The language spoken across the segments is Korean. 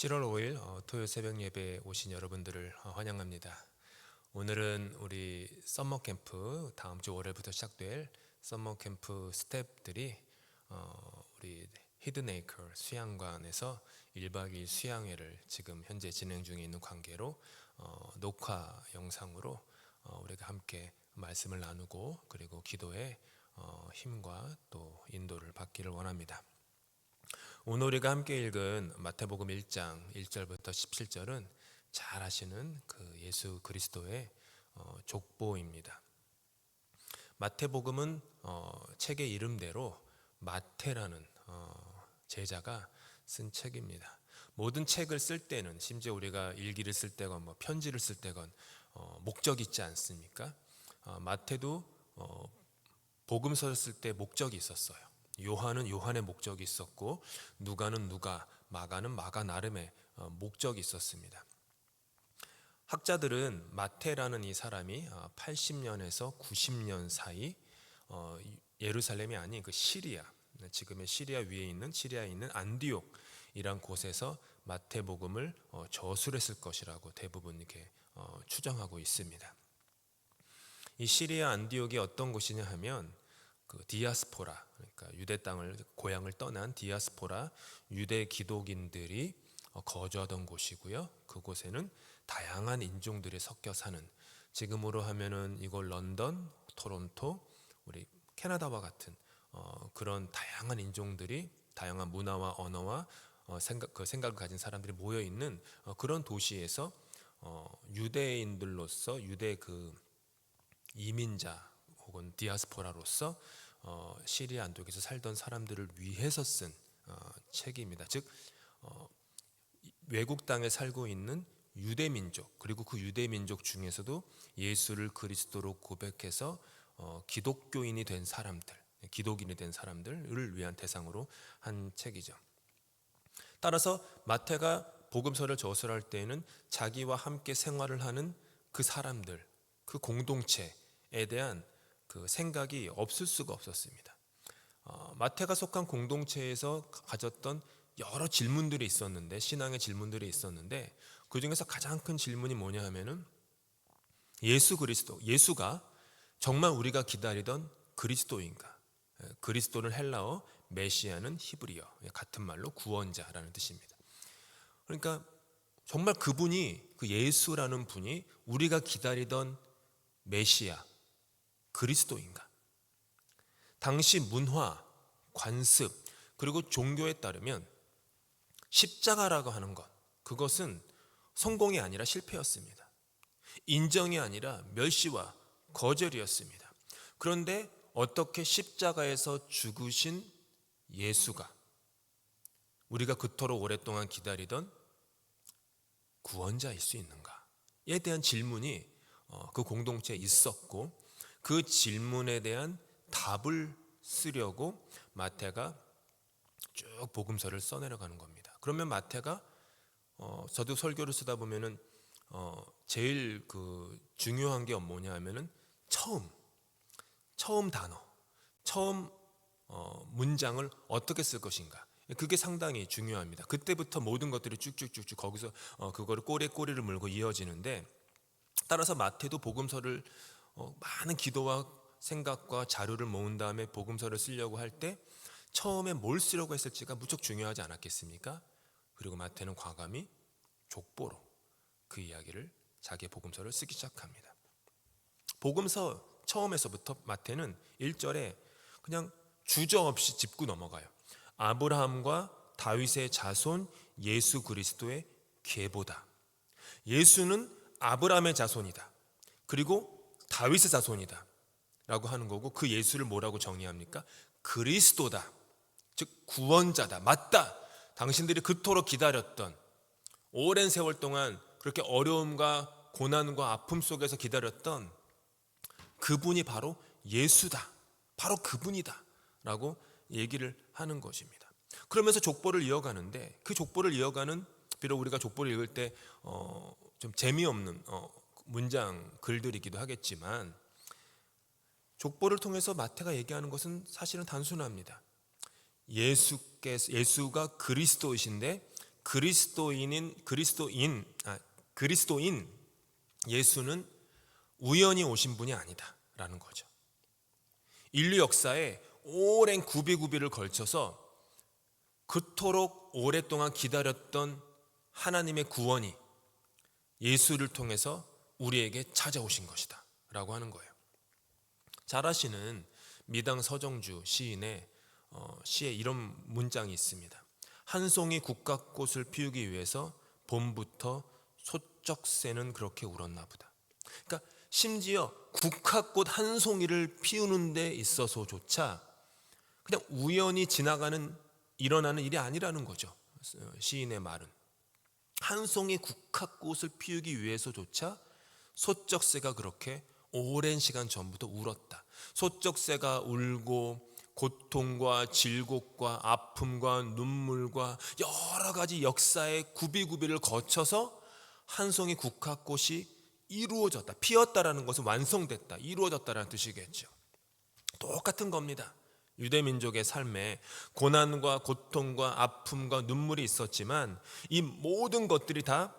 7월 5일 토요일 새벽 예배에 오신 여러분들을 환영합니다. 오늘은 우리 썸머 캠프 다음 주 월요일부터 시작될 썸머 캠프 스태프들이 우리 히든에이커 수양관에서 1박 2일 수양회를 지금 현재 진행 중에 있는 관계로 녹화 영상으로 우리가 함께 말씀을 나누고 그리고 기도의 힘과 또 인도를 받기를 원합니다. 오늘 우리가 함께 읽은 마태복음 1장 1절부터 17절은 잘 아시는 그 예수 그리스도의 족보입니다. 마태복음은 책의 이름대로 마태라는 제자가 쓴 책입니다. 모든 책을 쓸 때는 심지어 우리가 일기를 쓸 때건 편지를 쓸 때건 목적이 있지 않습니까? 마태도 복음서를 쓸 때 목적이 있었어요. 요한은 요한의 목적이 있었고 누가는 누가, 마가는 마가 나름의 목적이 있었습니다. 학자들은 마태라는 이 사람이 80년에서 90년 사이 예루살렘이 아닌 그 시리아, 지금의 시리아 위에 있는 시리아에 있는 안디옥이란 곳에서 마태복음을 저술했을 것이라고 대부분 이렇게 추정하고 있습니다. 이 시리아 안디옥이 어떤 곳이냐 하면 그 디아스포라, 그러니까 유대 땅을 고향을 떠난 디아스포라 유대 기독인들이 거주하던 곳이고요. 그곳에는 다양한 인종들이 섞여 사는, 지금으로 하면은 이걸 런던, 토론토, 우리 캐나다와 같은 그런 다양한 인종들이 다양한 문화와 언어와 생각을 가진 사람들이 모여 있는 그런 도시에서 유대인들로서 유대 그 이민자 혹은 디아스포라로서 시리아 안독에서 살던 사람들을 위해서 쓴 책입니다. 즉 외국 땅에 살고 있는 유대민족, 그리고 그 유대민족 중에서도 예수를 그리스도로 고백해서 기독교인이 된 사람들, 기독인이 된 사람들을 위한 대상으로 한 책이죠. 따라서 마태가 복음서를 저술할 때에는 자기와 함께 생활을 하는 그 사람들, 그 공동체에 대한 그 생각이 없을 수가 없었습니다. 마태가 속한 공동체에서 가졌던 여러 질문들이 있었는데, 신앙의 질문들이 있었는데, 그 중에서 가장 큰 질문이 뭐냐 하면은 예수 그리스도, 예수가 정말 우리가 기다리던 그리스도인가? 그리스도는 헬라어, 메시아는 히브리어, 같은 말로 구원자라는 뜻입니다. 그러니까 정말 그분이, 그 예수라는 분이 우리가 기다리던 메시아, 그리스도인가? 당시 문화, 관습, 그리고 종교에 따르면 십자가라고 하는 것, 그것은 성공이 아니라 실패였습니다. 인정이 아니라 멸시와 거절이었습니다. 그런데 어떻게 십자가에서 죽으신 예수가 우리가 그토록 오랫동안 기다리던 구원자일 수 있는가에 대한 질문이 그 공동체에 있었고, 그 질문에 대한 답을 쓰려고 마태가 쭉 복음서를 써내려가는 겁니다. 그러면 마태가 저도 설교를 쓰다 보면은 제일 그 중요한 게 뭐냐 하면은 처음 단어, 처음 문장을 어떻게 쓸 것인가, 그게 상당히 중요합니다. 그때부터 모든 것들이 쭉쭉쭉쭉 거기서 그거를 꼬리에 물고 이어지는데, 따라서 마태도 복음서를 많은 기도와 생각과 자료를 모은 다음에 복음서를 쓰려고 할 때 처음에 뭘 쓰려고 했을지가 무척 중요하지 않았겠습니까? 그리고 마태는 과감히 족보로 그 이야기를, 자기의 복음서를 쓰기 시작합니다. 복음서 처음에서부터 마태는 1절에 그냥 주저없이 짚고 넘어가요. 아브라함과 다윗의 자손 예수 그리스도의 계보다. 예수는 아브라함의 자손이다, 그리고 다윗의 자손이다 라고 하는 거고, 그 예수를 뭐라고 정의합니까? 그리스도다, 즉 구원자다. 맞다, 당신들이 그토록 기다렸던, 오랜 세월 동안 그렇게 어려움과 고난과 아픔 속에서 기다렸던 그분이 바로 예수다, 바로 그분이다 라고 얘기를 하는 것입니다. 그러면서 족보를 이어가는데, 그 족보를 이어가는, 비록 우리가 족보를 읽을 때 좀 재미없는 문장 글들이기도 하겠지만, 족보를 통해서 마태가 얘기하는 것은 사실은 단순합니다. 예수가 그리스도이신데 그리스도인 예수는 우연히 오신 분이 아니다라는 거죠. 인류 역사에 오랜 구비구비를 걸쳐서 그토록 오랫동안 기다렸던 하나님의 구원이 예수를 통해서 우리에게 찾아오신 것이다 라고 하는 거예요. 잘 아시는 미당 서정주 시인의 시에 이런 문장이 있습니다. 한 송이 국화꽃을 피우기 위해서 봄부터 소쩍새는 그렇게 울었나 보다. 그러니까 심지어 국화꽃 한 송이를 피우는 데 있어서조차 그냥 우연히 일어나는 일이 아니라는 거죠. 시인의 말은 한 송이 국화꽃을 피우기 위해서조차 소쩍새가 그렇게 오랜 시간 전부터 울었다. 소쩍새가 울고 고통과 질곡과 아픔과 눈물과 여러 가지 역사의 구비구비를 거쳐서 한 송이 국화꽃이 이루어졌다. 피었다라는 것은 완성됐다. 이루어졌다라는 뜻이겠죠. 똑같은 겁니다. 유대민족의 삶에 고난과 고통과 아픔과 눈물이 있었지만 이 모든 것들이 다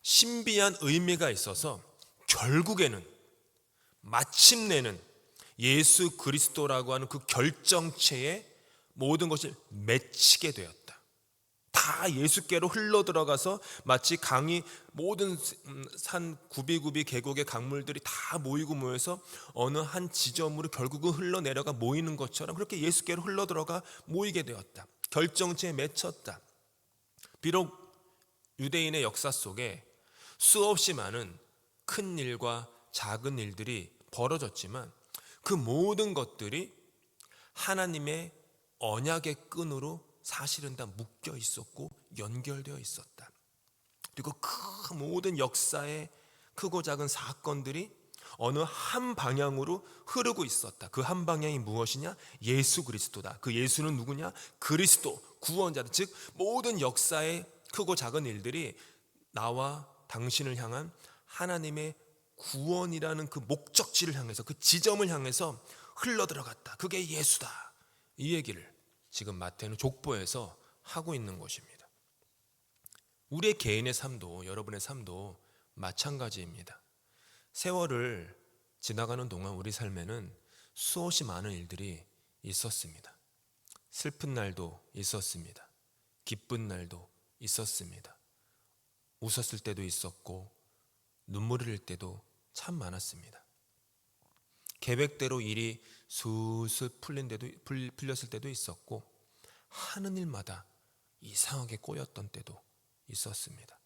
신비한 의미가 있어서 결국에는 마침내는 예수 그리스도라고 하는 그 결정체에 모든 것을 맺히게 되었다. 다 예수께로 흘러들어가서 마치 강이 모든 산 구비구비 계곡의 강물들이 다 모여서 어느 한 지점으로 결국은 흘러내려가 모이는 것처럼 그렇게 예수께로 흘러들어가 모이게 되었다. 결정체에 맺혔다. 비록 유대인의 역사 속에 수없이 많은 큰 일과 작은 일들이 벌어졌지만 그 모든 것들이 하나님의 언약의 끈으로 사실은 다 묶여 있었고 연결되어 있었다. 그리고 그 모든 역사의 크고 작은 사건들이 어느 한 방향으로 흐르고 있었다. 그 한 방향이 무엇이냐? 예수 그리스도다. 그 예수는 누구냐? 그리스도, 구원자다. 즉 모든 역사의 크고 작은 일들이 나와 당신을 향한 하나님의 구원이라는 그 목적지를 향해서, 그 지점을 향해서 흘러들어갔다. 그게 예수다. 이 얘기를 지금 마태는 족보에서 하고 있는 것입니다. 우리의 개인의 삶도, 여러분의 삶도 마찬가지입니다. 세월을 지나가는 동안 우리 삶에는 수없이 많은 일들이 있었습니다. 슬픈 날도 있었습니다. 기쁜 날도 있었습니다. 웃었을 때도 있었고 눈물을 흘릴 때도 참 많았습니다. 계획대로 일이 술술 풀렸을 때도 있었고 하는 일마다 이상하게 꼬였던 때도 있었습니다.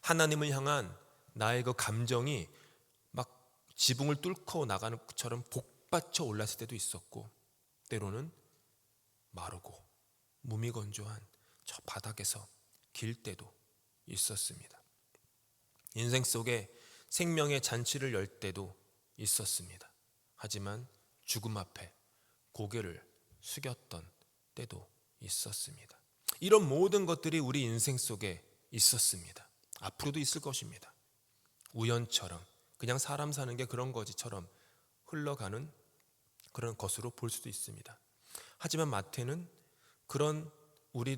하나님을 향한 나의 그 감정이 막 지붕을 뚫고 나가는 것처럼 복받쳐 올랐을 때도 있었고 때로는 마르고 무미건조한 저 바닥에서 길 때도 있었습니다. 인생 속에 생명의 잔치를 열 때도 있었습니다. 하지만 죽음 앞에 고개를 숙였던 때도 있었습니다. 이런 모든 것들이 우리 인생 속에 있었습니다. 앞으로도 있을 것입니다. 우연처럼 그냥 사람 사는 게 그런 거지처럼 흘러가는 그런 것으로 볼 수도 있습니다. 하지만 마태는 그런 우리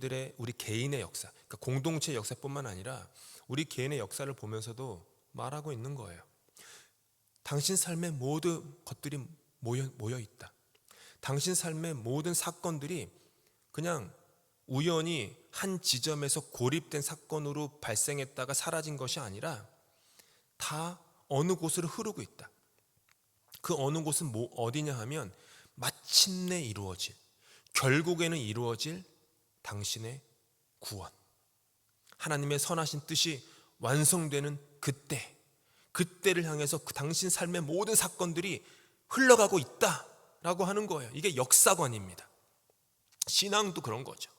개인의 역사, 그러니까 공동체의 역사뿐만 아니라 우리 개인의 역사를 보면서도 말하고 있는 거예요. 당신 삶의 모든 것들이 모여 있다. 당신 삶의 모든 사건들이 그냥 우연히 한 지점에서 고립된 사건으로 발생했다가 사라진 것이 아니라 다 어느 곳으로 흐르고 있다. 그 어느 곳은 어디냐 하면 마침내 이루어질, 결국에는 이루어질 당신의 구원, 하나님의 선하신 뜻이 완성되는 그때를 향해서 그 당신 삶의 모든 사건들이 흘러가고 있다라고 하는 거예요. 이게 역사관입니다. 신앙도 그런 거죠.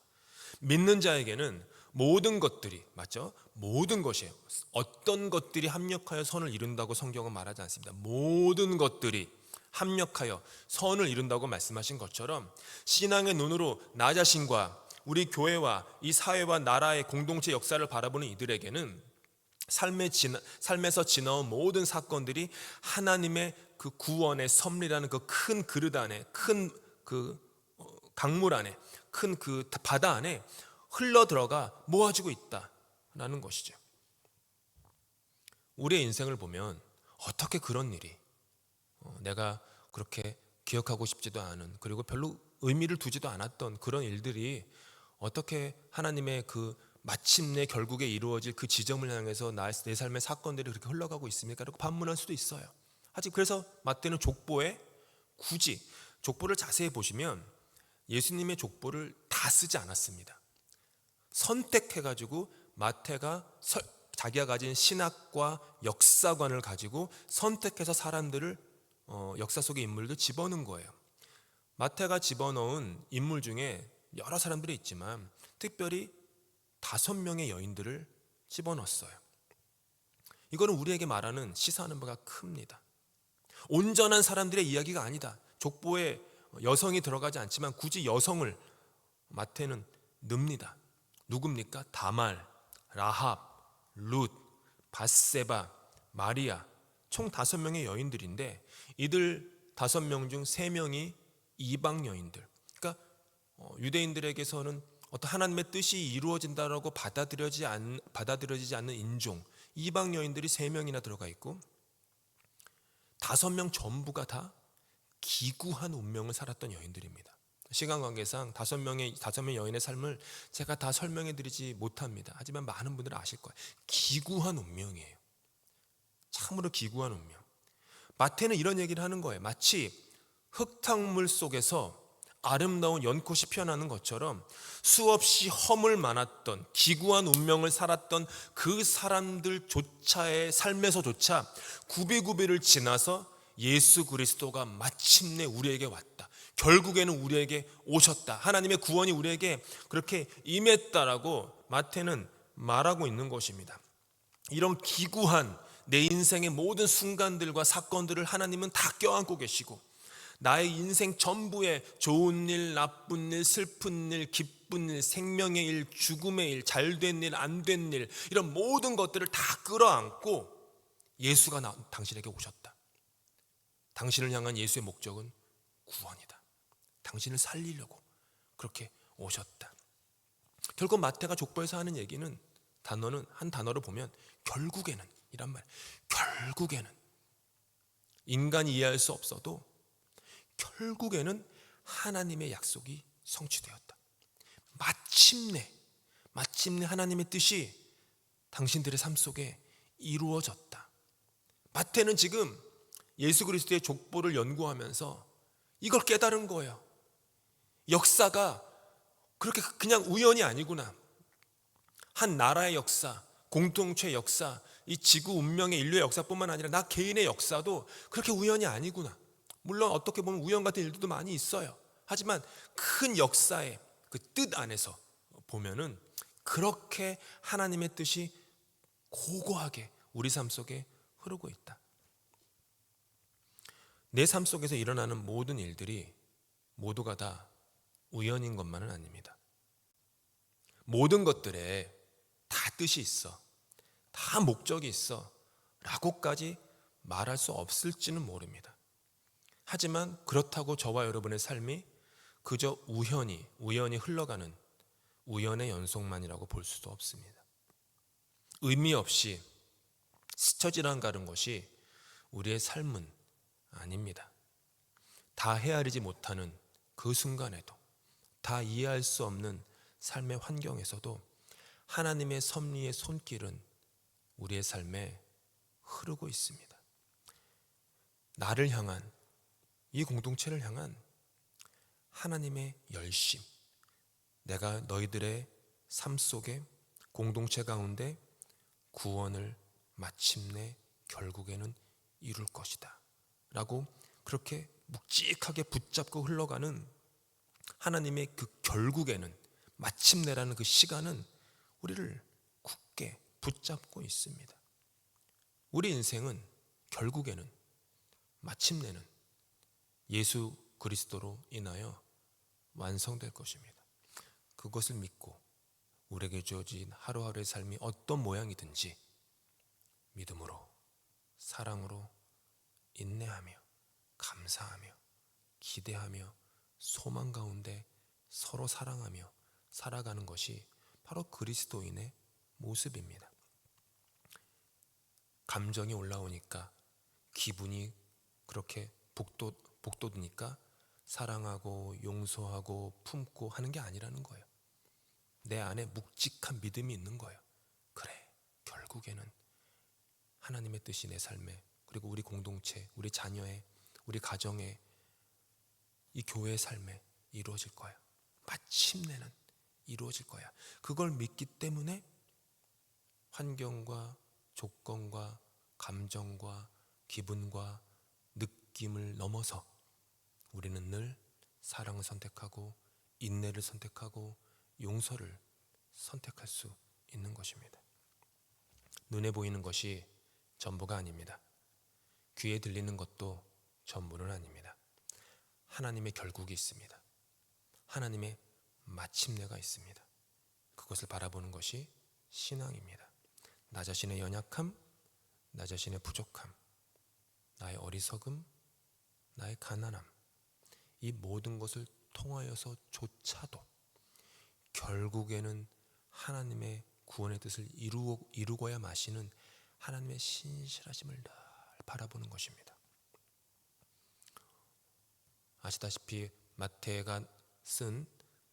믿는 자에게는 모든 것들이, 맞죠? 모든 것이에요. 어떤 것들이 합력하여 선을 이룬다고 성경은 말하지 않습니다. 모든 것들이 합력하여 선을 이룬다고 말씀하신 것처럼 신앙의 눈으로 나 자신과 우리 교회와 이 사회와 나라의 공동체 역사를 바라보는 이들에게는 삶에서 지나온 모든 사건들이 하나님의 그 구원의 섭리라는 그 큰 그릇 안에, 큰 그 강물 안에, 큰 그 바다 안에 흘러 들어가 모아지고 있다라는 것이죠. 우리의 인생을 보면 어떻게 그런 일이 내가 그렇게 기억하고 싶지도 않은, 그리고 별로 의미를 두지도 않았던 그런 일들이 어떻게 하나님의 그 마침내 결국에 이루어질 그 지점을 향해서 내 삶의 사건들이 그렇게 흘러가고 있습니까? 라고 반문할 수도 있어요. 하지만 그래서 마태는 족보에 굳이 족보를 자세히 보시면 예수님의 족보를 다 쓰지 않았습니다. 선택해가지고 마태가 자기가 가진 신학과 역사관을 가지고 선택해서 사람들을 역사 속의 인물들 집어넣은 거예요. 마태가 집어넣은 인물 중에 여러 사람들이 있지만 특별히 5명의 여인들을 집어넣었어요. 이거는 우리에게 말하는 시사하는 바가 큽니다. 온전한 사람들의 이야기가 아니다. 족보에 여성이 들어가지 않지만 굳이 여성을 마태는 넣습니다. 누굽니까? 다말, 라합, 룻, 밧세바, 마리아, 총 5명의 여인들인데 이들 5명 중 3명이 이방 여인들. 그러니까 유대인들에게서는 어떤 하나님의 뜻이 이루어진다라고 받아들여지지 않는 인종, 이방 여인들이 3명이나 들어가 있고 5명 전부가 다 기구한 운명을 살았던 여인들입니다. 시간 관계상 5명 여인의 삶을 제가 다 설명해 드리지 못합니다. 하지만 많은 분들은 아실 거예요. 기구한 운명이에요. 참으로 기구한 운명. 마태는 이런 얘기를 하는 거예요. 마치 흙탕물 속에서 아름다운 연꽃이 피어나는 것처럼 수없이 허물 많았던 기구한 운명을 살았던 그 사람들조차의 삶에서조차 구비구비를 지나서 예수 그리스도가 마침내 우리에게 왔다. 결국에는 우리에게 오셨다. 하나님의 구원이 우리에게 그렇게 임했다라고 마태는 말하고 있는 것입니다. 이런 기구한 내 인생의 모든 순간들과 사건들을 하나님은 다 껴안고 계시고 나의 인생 전부에 좋은 일, 나쁜 일, 슬픈 일, 기쁜 일, 생명의 일, 죽음의 일, 잘된 일, 안된 일, 이런 모든 것들을 다 끌어안고 예수가 당신에게 오셨다. 당신을 향한 예수의 목적은 구원이다. 당신을 살리려고 그렇게 오셨다. 결국 마태가 족보에서 하는 얘기는 한 단어를 보면 결국에는 이란 말. 결국에는 인간이 이해할 수 없어도 결국에는 하나님의 약속이 성취되었다. 마침내 하나님의 뜻이 당신들의 삶 속에 이루어졌다. 마태는 지금 예수 그리스도의 족보를 연구하면서 이걸 깨달은 거예요. 역사가 그렇게 그냥 우연이 아니구나. 한 나라의 역사, 공동체의 역사, 이 지구 운명의 인류의 역사뿐만 아니라 나 개인의 역사도 그렇게 우연이 아니구나. 물론 어떻게 보면 우연 같은 일들도 많이 있어요. 하지만 큰 역사의 그 뜻 안에서 보면은 그렇게 하나님의 뜻이 고고하게 우리 삶 속에 흐르고 있다. 내 삶 속에서 일어나는 모든 일들이 모두가 다 우연인 것만은 아닙니다. 모든 것들에 다 뜻이 있어, 다 목적이 있어 라고까지 말할 수 없을지는 모릅니다. 하지만 그렇다고 저와 여러분의 삶이 그저 우연히 흘러가는 우연의 연속만이라고 볼 수도 없습니다. 의미 없이 스쳐 지나가는 것이 우리의 삶은 아닙니다. 다 헤아리지 못하는 그 순간에도, 다 이해할 수 없는 삶의 환경에서도 하나님의 섭리의 손길은 우리의 삶에 흐르고 있습니다. 나를 향한, 이 공동체를 향한 하나님의 열심, 내가 너희들의 삶 속에 공동체 가운데 구원을 마침내 결국에는 이룰 것이다 라고 그렇게 묵직하게 붙잡고 흘러가는 하나님의 그 결국에는, 마침내라는 그 시간은 우리를 굳게 붙잡고 있습니다. 우리 인생은 결국에는, 마침내는 예수 그리스도로 인하여 완성될 것입니다. 그것을 믿고 우리에게 주어진 하루하루의 삶이 어떤 모양이든지 믿음으로, 사랑으로, 인내하며, 감사하며, 기대하며, 소망 가운데 서로 사랑하며 살아가는 것이 바로 그리스도인의 모습입니다. 감정이 올라오니까, 기분이 그렇게 북돋으니까 사랑하고 용서하고 품고 하는 게 아니라는 거예요. 내 안에 묵직한 믿음이 있는 거예요. 그래, 결국에는 하나님의 뜻이 내 삶에, 그리고 우리 공동체, 우리 자녀의, 우리 가정의, 이 교회의 삶에 이루어질 거야. 마침내는 이루어질 거야. 그걸 믿기 때문에 환경과 조건과 감정과 기분과 느낌을 넘어서 우리는 늘 사랑을 선택하고 인내를 선택하고 용서를 선택할 수 있는 것입니다. 눈에 보이는 것이 전부가 아닙니다. 귀에 들리는 것도 전부는 아닙니다. 하나님의 결국이 있습니다. 하나님의 마침내가 있습니다. 그것을 바라보는 것이 신앙입니다. 나 자신의 연약함, 나 자신의 부족함, 나의 어리석음, 나의 가난함, 이 모든 것을 통하여서조차도 결국에는 하나님의 구원의 뜻을 이루고야 마시는 하나님의 신실하심을 늘 바라보는 것입니다. 아시다시피 마태가 쓴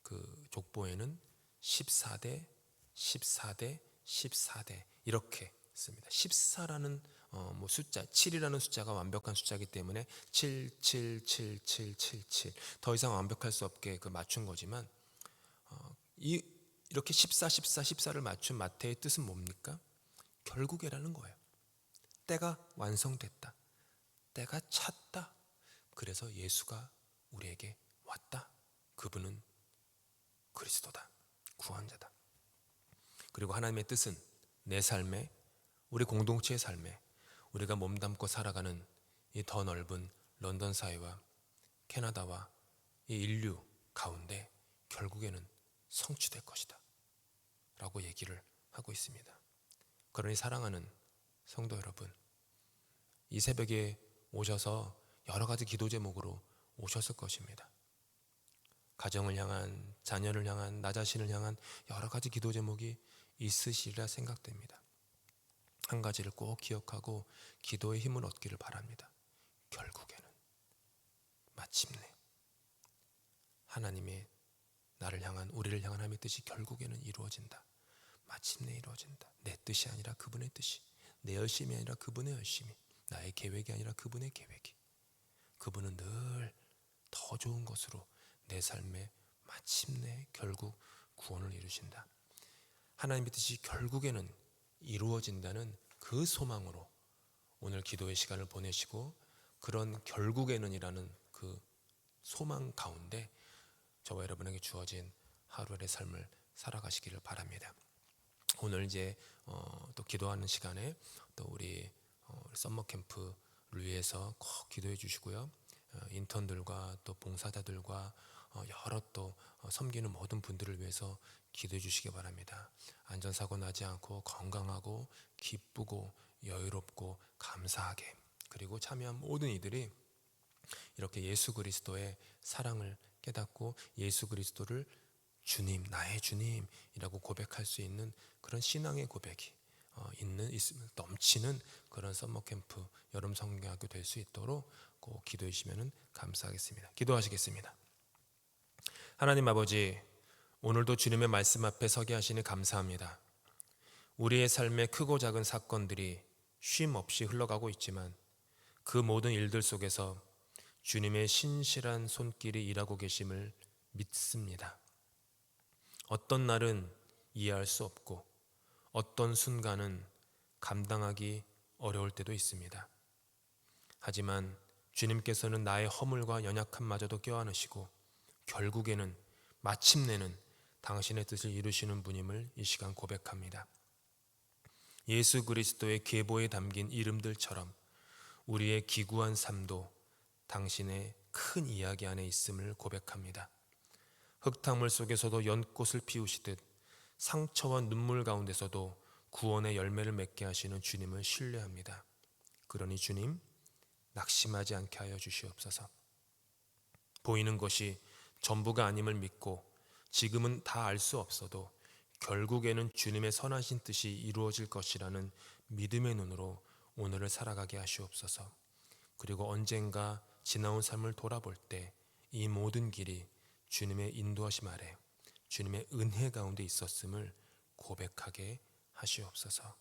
그 족보에는 14대, 14대, 14대 이렇게 씁니다. 14라는 숫자, 7이라는 숫자가 완벽한 숫자이기 때문에 7, 7, 7, 7, 7, 7 더 이상 완벽할 수 없게 그 맞춘 거지만 이렇게 14, 14, 14를 맞춘 마태의 뜻은 뭡니까? 결국에라는 거예요. 때가 완성됐다. 때가 찼다. 그래서 예수가 우리에게 왔다. 그분은 그리스도다. 구원자다. 그리고 하나님의 뜻은 내 삶에, 우리 공동체의 삶에, 우리가 몸담고 살아가는 이 더 넓은 런던 사회와 캐나다와 이 인류 가운데 결국에는 성취될 것이다 라고 얘기를 하고 있습니다. 그러니 사랑하는 성도 여러분, 이 새벽에 오셔서 여러 가지 기도 제목으로 오셨을 것입니다. 가정을 향한, 자녀를 향한, 나 자신을 향한 여러 가지 기도 제목이 있으시리라 생각됩니다. 한 가지를 꼭 기억하고 기도의 힘을 얻기를 바랍니다. 결국에는 마침내 하나님의 나를 향한, 우리를 향한 하나님의 뜻이 결국에는 이루어진다. 마침내 이루어진다. 내 뜻이 아니라 그분의 뜻이, 내 열심이 아니라 그분의 열심이, 나의 계획이 아니라 그분의 계획이, 그분은 늘 더 좋은 것으로 내 삶에 마침내 결국 구원을 이루신다. 하나님의 뜻이 결국에는 이루어진다는 그 소망으로 오늘 기도의 시간을 보내시고, 그런 결국에는이라는 그 소망 가운데 저와 여러분에게 주어진 하루의 삶을 살아가시기를 바랍니다. 오늘 이제 또 기도하는 시간에 또 우리 썸머 캠프를 위해서 꼭 기도해 주시고요. 인턴들과 또 봉사자들과 여러 또 섬기는 모든 분들을 위해서 기도해 주시기 바랍니다. 안전사고 나지 않고 건강하고 기쁘고 여유롭고 감사하게, 그리고 참여한 모든 이들이 이렇게 예수 그리스도의 사랑을 깨닫고 예수 그리스도를 주님, 나의 주님이라고 고백할 수 있는 그런 신앙의 고백이 넘치는 그런 썸머캠프 여름 성경학교 될 수 있도록 꼭 기도해 주시면 감사하겠습니다. 기도하시겠습니다. 하나님 아버지, 오늘도 주님의 말씀 앞에 서게 하시니 감사합니다. 우리의 삶의 크고 작은 사건들이 쉼 없이 흘러가고 있지만 그 모든 일들 속에서 주님의 신실한 손길이 일하고 계심을 믿습니다. 어떤 날은 이해할 수 없고 어떤 순간은 감당하기 어려울 때도 있습니다. 하지만 주님께서는 나의 허물과 연약함마저도 껴안으시고 결국에는 마침내는 당신의 뜻을 이루시는 분임을 이 시간 고백합니다. 예수 그리스도의 계보에 담긴 이름들처럼 우리의 기구한 삶도 당신의 큰 이야기 안에 있음을 고백합니다. 흙탕물 속에서도 연꽃을 피우시듯 상처와 눈물 가운데서도 구원의 열매를 맺게 하시는 주님을 신뢰합니다. 그러니 주님, 낙심하지 않게 하여 주시옵소서. 보이는 것이 전부가 아님을 믿고 지금은 다 알 수 없어도 결국에는 주님의 선하신 뜻이 이루어질 것이라는 믿음의 눈으로 오늘을 살아가게 하시옵소서. 그리고 언젠가 지나온 삶을 돌아볼 때 이 모든 길이 주님의 인도하심 아래 주님의 은혜 가운데 있었음을 고백하게 하시옵소서.